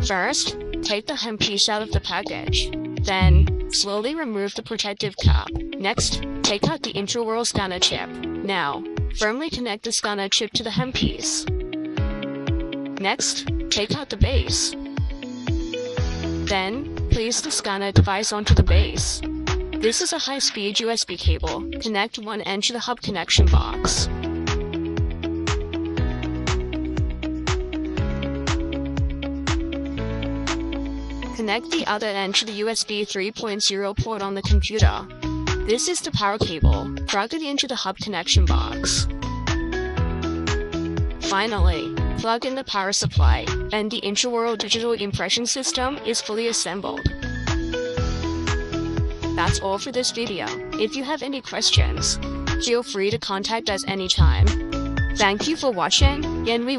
First, take the handpiece out of the package. Then, slowly remove the protective cap. Next, take out the intraoral scanner chip. Now, firmly connect the scanner chip to the handpiece. Next, take out the base. Then, place the scanner device onto the base. This is a high-speed USB cable. Connect one end to the hub connection box. Connect the other end to the USB 3.0 port on the computer. This is the power cable. Plug it into the hub connection box. Finally, plug in the power supply, and the intraoral digital impression system is fully assembled. That's all for this video. If you have any questions, feel free to contact us anytime. Thank you for watching, and we